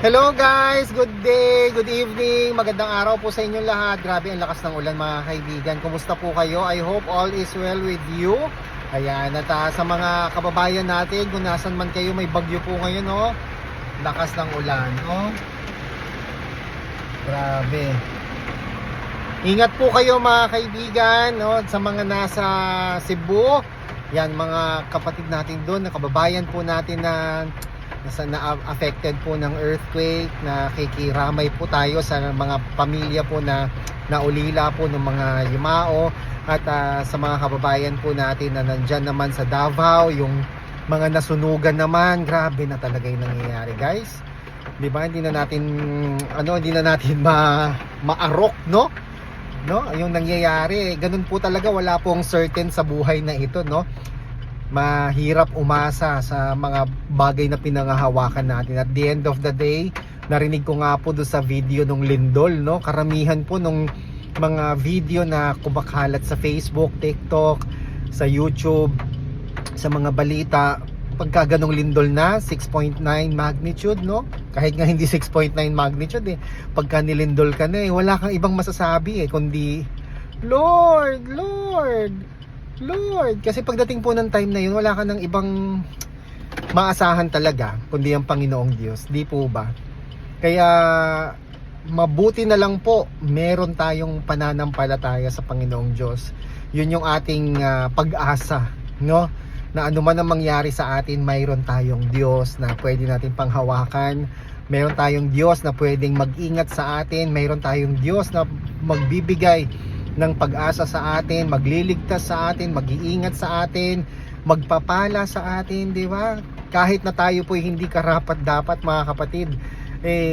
Hello guys, good day, good evening, magandang araw po sa inyong lahat. Grabe ang lakas ng ulan mga kaibigan. Kumusta po kayo? I hope all is well with you. Ayan, at sa mga kababayan natin, kung nasan man kayo, may bagyo po ngayon, oh. Lakas ng ulan, oh. Grabe. Ingat po kayo mga kaibigan, no? Sa mga nasa Cebu. Yan, mga kapatid natin doon, na kababayan po natin na affected po ng earthquake, na kikiramay po tayo sa mga pamilya po na naulila po ng mga yumao, at sa mga kababayan po natin na nandyan naman sa Davao, yung mga nasunugan naman. Grabe na talaga yung nangyayari guys, di ba? Hindi na natin maarok, no, yung nangyayari. Ganun po talaga, wala pong certain sa buhay na ito, no. Mahirap umasa sa mga bagay na pinangahawakan natin. At the end of the day, narinig ko nga po doon sa video nung lindol, no? Karamihan po nung mga video na kumakalat sa Facebook, TikTok, sa YouTube, sa mga balita, pagka ganong lindol na 6.9 magnitude, no? Kahit nga hindi 6.9 magnitude, pagka nilindol ka na, wala kang ibang masasabi kundi Lord, kasi pagdating po ng time na yun, wala ka ng ibang maasahan talaga kundi ang Panginoong Diyos, di po ba? Kaya mabuti na lang po meron tayong pananampalataya sa Panginoong Diyos. Yun yung ating pag-asa, no? Na anuman ang mangyari sa atin, mayroon tayong Diyos na pwede natin panghawakan. Mayroon tayong Diyos na pwedeng mag-ingat sa atin. Mayroon tayong Diyos na magbibigay ng pag-asa sa atin, magliligtas sa atin, mag-iingat sa atin, magpapala sa atin, di ba? Kahit na tayo po hindi karapat-dapat mga kapatid,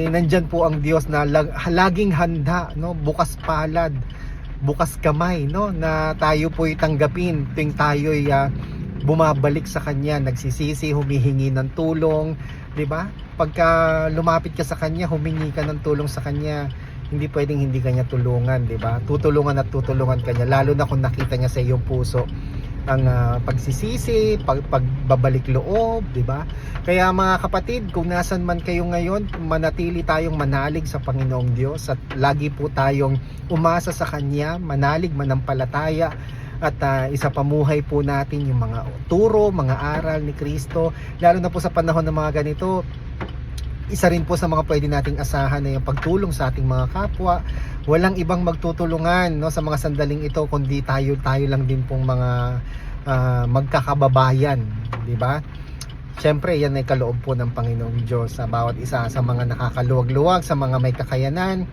nandyan po ang Diyos na laging handa, no? Bukas palad, bukas kamay, no? Na tayo po'y tanggapin tuwing tayo'y bumabalik sa Kanya, nagsisisi, humihingi ng tulong, di ba? Pagka lumapit ka sa Kanya, humingi ka ng tulong sa Kanya, hindi pwedeng hindi kanya tulungan, di ba? Tutulungan at tutulungan kanya, lalo na kung nakita niya sa iyong puso ang pagsisisi, pagbabalik loob, di ba? Kaya mga kapatid, kung nasan man kayo ngayon, manatili tayong manalig sa Panginoong Diyos at lagi po tayong umasa sa Kanya, manalig, manampalataya, at isapamuhay po natin yung mga turo, mga aral ni Kristo, lalo na po sa panahon ng mga ganito. Isa rin po sa mga pwede nating asahan na yung pagtulong sa ating mga kapwa. Walang ibang magtutulungan, no, sa mga sandaling ito kundi tayo lang din pong mga magkakababayan, di ba? Siyempre, yan ay kaloob po ng Panginoong Diyos sa bawat isa, sa mga nakakaluwag-luwag, sa mga may kakayanan.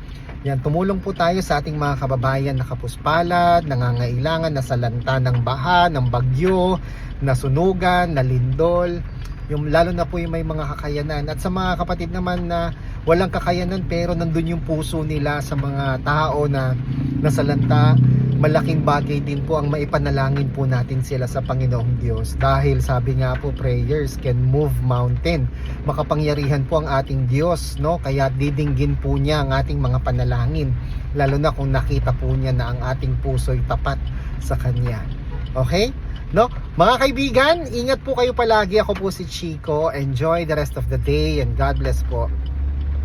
Yan, tumulong po tayo sa ating mga kababayan na kapuspalad, nangangailangan, nasalanta ng baha, ng bagyo, nasunugan, nalindol. Yung lalo na po yung may mga kakayanan, at sa mga kapatid naman na walang kakayanan pero nandun yung puso nila sa mga tao na nasalanta, malaking bagay din po ang maipanalangin po natin sila sa Panginoong Diyos, dahil sabi nga po, prayers can move mountain. Makapangyarihan po ang ating Diyos, no? Kaya didinggin po niya ang ating mga panalangin, lalo na kung nakita po niya na ang ating puso'y tapat sa Kanya. Okay? No? Mga kaibigan, ingat po kayo palagi. Ako po si Chico. Enjoy the rest of the day and God bless po.